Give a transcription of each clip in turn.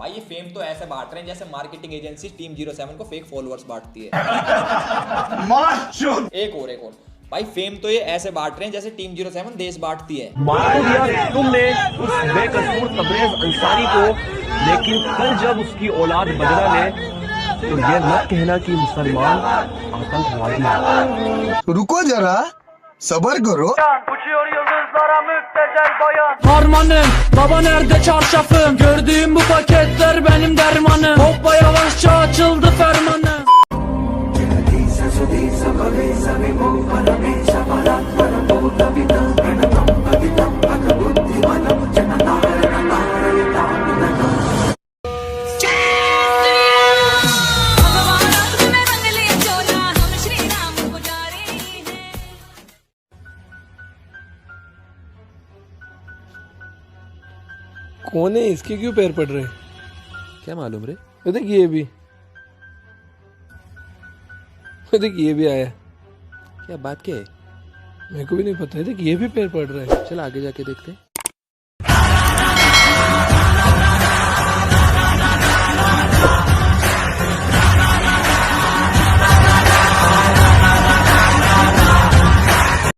भाई ये फेम तो ऐसे बांट रहे हैं जैसे मार्केटिंग एजेंसी टीम 07 को फेक फॉलोअर्स बांटती है। एक और भाई फेम तो ये ऐसे बांट रहे हैं जैसे टीम 07 देश बांटती है। मार तो दिया तुमने उस बेकसूर तबरेज अंसारी को, लेकिन कल जब उसकी औलाद बदला ले तो ये मत कहना कि मुसलमान आतंकवादी है। रुको जरा sabır kuru. Uçuyor yıldızlara müptezel bayan. Harmanım, baba nerede çarşafım? Gördüğüm bu paketler benim dermanım. Hoppa yavaşça açıldı fermanım. कौन है, इसके क्यों पैर पड़ रहे? क्या मालूम रे। देख ये भी, देख ये भी आया। क्या बात क्या है? मेरे को भी नहीं पता है। देख ये भी पैर पड़ रहा है। चल आगे जाके देखते हैं।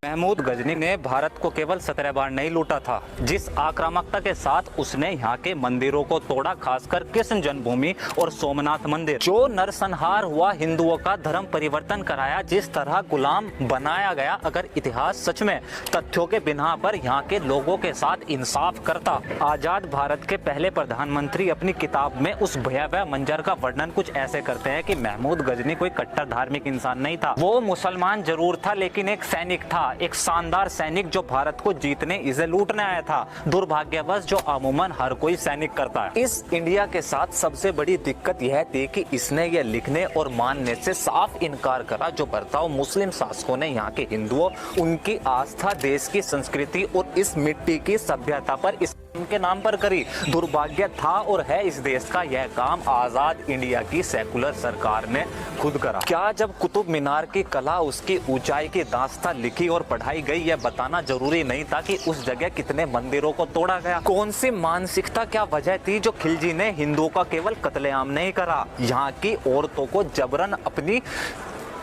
महमूद गजनी ने भारत को केवल 17 बार नहीं लूटा था। जिस आक्रामकता के साथ उसने यहाँ के मंदिरों को तोड़ा, खासकर कृष्ण जन्मभूमि और सोमनाथ मंदिर, जो नरसंहार हुआ, हिंदुओं का धर्म परिवर्तन कराया, जिस तरह गुलाम बनाया गया, अगर इतिहास सच में तथ्यों के बिना पर यहाँ के लोगों के साथ इंसाफ करता। आजाद भारत के पहले प्रधानमंत्री अपनी किताब में उस भयावह मंजर का वर्णन कुछ ऐसे करते हैं कि महमूद गजनी कोई कट्टर धार्मिक इंसान नहीं था। वो मुसलमान जरूर था, लेकिन एक सैनिक था, एक शानदार सैनिक जो भारत को जीतने, इसे लूटने आया था। दुर्भाग्यवश जो अमूमन हर कोई सैनिक करता है। इस इंडिया के साथ सबसे बड़ी दिक्कत यह थी कि इसने यह लिखने और मानने से साफ इनकार करा जो बर्ताव मुस्लिम शासकों ने यहाँ के हिंदुओं, उनकी आस्था, देश की संस्कृति और इस मिट्टी की सभ्यता पर के नाम पर करी। दुर्भाग्य था और है इस देश का यह काम आजाद इंडिया की सेकुलर सरकार ने खुद करा। क्या जब कुतुब मीनार की कला, उसकी ऊंचाई की दास्तान लिखी और पढ़ाई गई, यह बताना जरूरी नहीं था कि उस जगह कितने मंदिरों को तोड़ा गया? कौन सी मानसिकता, क्या वजह थी जो खिलजी ने हिंदुओं का केवल कत्लेआम नहीं करा, यहाँ की औरतों को जबरन अपनी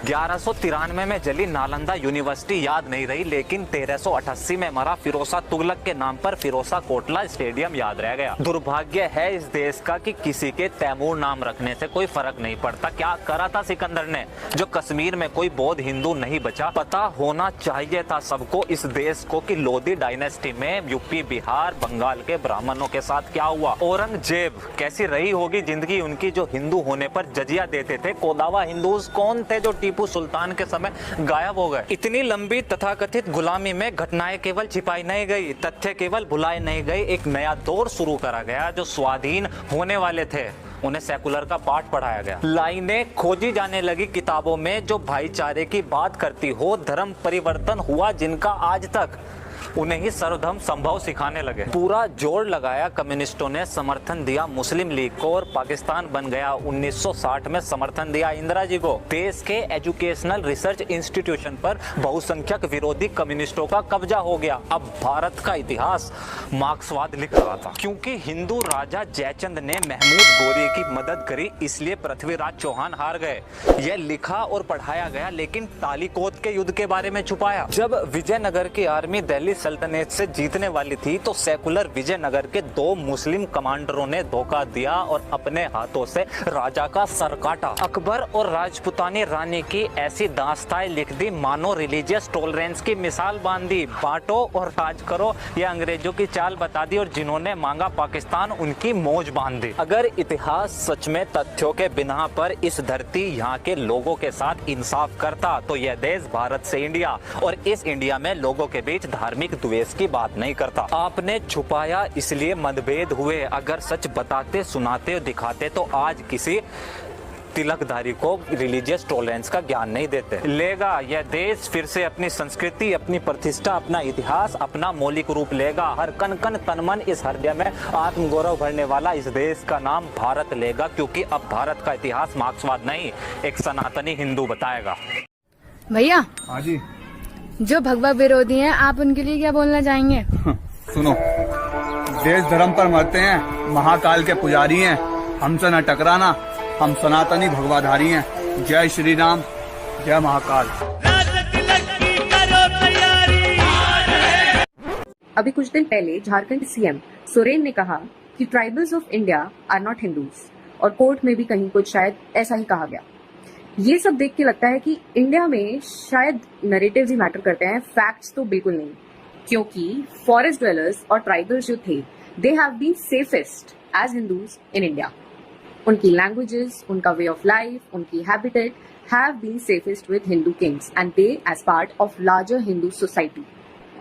1193 में जली नालंदा यूनिवर्सिटी याद नहीं रही, लेकिन 1388 में मरा फिरोजा तुगलक के नाम पर फिरोजा कोटला स्टेडियम याद रह गया। दुर्भाग्य है इस देश का कि किसी के तैमूर नाम रखने से कोई फर्क नहीं पड़ता। क्या करा था सिकंदर ने जो कश्मीर में कोई बौद्ध हिंदू नहीं बचा? पता होना चाहिए था सबको इस देश को कि लोधी डायनेस्टी में यूपी, बिहार, बंगाल के ब्राह्मणों के साथ क्या हुआ। औरंगजेब कैसी रही होगी जिंदगी उनकी जो हिंदू होने पर जजिया देते थे। कोदावा हिंदूज कौन थे जो टीपू सुल्तान के समय गायब हो गए? इतनी लंबी तथाकथित गुलामी में घटनाएं केवल छिपाई नहीं गई, तथ्य केवल भुलाए नहीं गए, एक नया दौर शुरू करा गया। जो स्वाधीन होने वाले थे उन्हें सेकुलर का पाठ पढ़ाया गया। लाइनें खोजी जाने लगी किताबों में जो भाईचारे की बात करती हो। धर्म परिवर्तन हुआ जिनका आज तक उन्हें ही सर्वधर्म संभव सिखाने लगे। पूरा जोर लगाया, कम्युनिस्टों ने समर्थन दिया मुस्लिम लीग को और पाकिस्तान बन गया। 1960 में समर्थन दिया इंदिरा जी को। देश के एजुकेशनल रिसर्च इंस्टीट्यूशन पर बहुसंख्यक विरोधी कम्युनिस्टों का कब्जा हो गया। अब भारत का इतिहास मार्क्सवाद लिख रहा था। क्योंकि हिंदू राजा जयचंद ने महमूद गौरी की मदद करी, इसलिए पृथ्वीराज चौहान हार गए। यह लिखा और पढ़ाया गया, लेकिन तालीकोट के युद्ध के बारे में छुपाया। जब विजयनगर की आर्मी दिल्ली सल्तनत से जीतने वाली थी तो सेकुलर विजयनगर के 2 मुस्लिम कमांडरों ने धोखा दिया और अपने हाथों से राजा का सर काटा। अकबर और राजपुतानी रानी की ऐसी दास्ताएं लिख दी मानो रिलीजियस टॉलरेंस की मिसाल बांध दी। बांटो और राज करो, ये अंग्रेजों की चाल बता दी और जिन्होंने मांगा पाकिस्तान उनकी मौज बांध दी। अगर इतिहास सच में तथ्यों के बिना पर इस धरती, यहाँ के लोगों के साथ इंसाफ करता तो यह देश भारत से इंडिया और इस इंडिया में लोगों के बीच धार्मिक द्वेष की बात नहीं करता। आपने छुपाया इसलिए मतभेद हुए। अगर सच बताते, सुनाते और दिखाते तो आज किसी तिलकधारी को रिलीजियस टॉलरेंस का ज्ञान नहीं देते। लेगा यह देश फिर से अपनी संस्कृति, अपनी प्रतिष्ठा, अपना इतिहास, अपना मौलिक रूप लेगा। हर कण कण तन मन इस हृदय में आत्मगौरव भरने वाला इस देश का नाम भारत लेगा, क्योंकि अब भारत का इतिहास मार्क्सवाद नहीं, एक सनातनी हिंदू बताएगा। भैया, हाँ जी, जो भगवा विरोधी हैं, आप उनके लिए क्या बोलना चाहेंगे? सुनो, देश धर्म पर मरते हैं, महाकाल के पुजारी हैं, हमसे न टकराना, हम सनातनी भगवाधारी हैं। जय श्री राम, जय महाकाल। अभी कुछ दिन पहले झारखंड सीएम सोरेन ने कहा कि tribals of India are not Hindus, और कोर्ट में भी कहीं कुछ शायद ऐसा ही कहा गया। ये सब देख के लगता है कि इंडिया में शायद नरेटिव्स ही मैटर करते हैं, फैक्ट्स तो बिल्कुल नहीं, क्योंकि फॉरेस्ट ड्वेलर्स और ट्राइबल्स जो थे they have been safest as Hindus in India. उनकी लैंग्वेजेस, उनका वे ऑफ लाइफ, उनकी habitat have been safest with Hindu kings and they as part of larger Hindu society.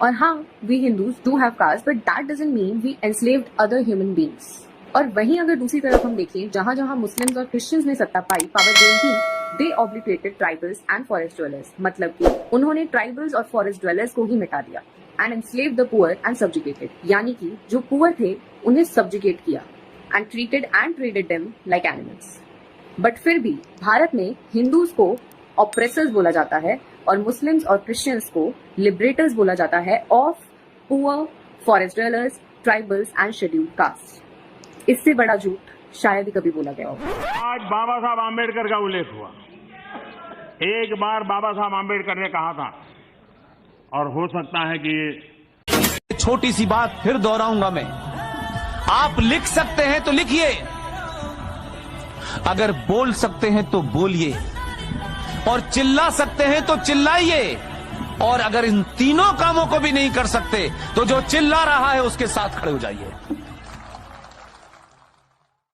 और हाँ, we Hindus do have caste, but that doesn't mean we enslaved other human beings. और वहीं अगर दूसरी तरफ हम देखें, जहां जहां मुस्लिम्स और क्रिश्चियंस ने सत्ता पाई, पावर गेन की, दे ऑब्लिटेटेड ट्राइबल्स एंड फॉरेस्ट ड्वेलर्स। मतलब कि उन्होंने ट्राइबल्स और फॉरेस्ट ड्वेलर्स को ही मिटा दिया and enslaved the poor and subjugated, यानी कि जो पुअर थे उन्हें सब्जुगेट किया and treated and traded them like animals. But फिर भी भारत में हिंदूज को ऑप्रेसर्स बोला जाता है और मुस्लिम्स और क्रिश्चियंस को लिबरेटर्स बोला जाता है of poor, forest dwellers, tribals and scheduled caste. इससे बड़ा झूठ शायद ही कभी बोला गया होगा। आज बाबा साहब आम्बेडकर का उल्लेख हुआ। एक बार बाबा साहब आम्बेडकर ने कहा था, और हो सकता है कि छोटी सी बात फिर दोहराऊंगा मैं, आप लिख सकते हैं तो लिखिए, अगर बोल सकते हैं तो बोलिए, और चिल्ला सकते हैं तो चिल्लाइए, और अगर इन तीनों कामों को भी नहीं कर सकते तो जो चिल्ला रहा है उसके साथ खड़े हो जाइए।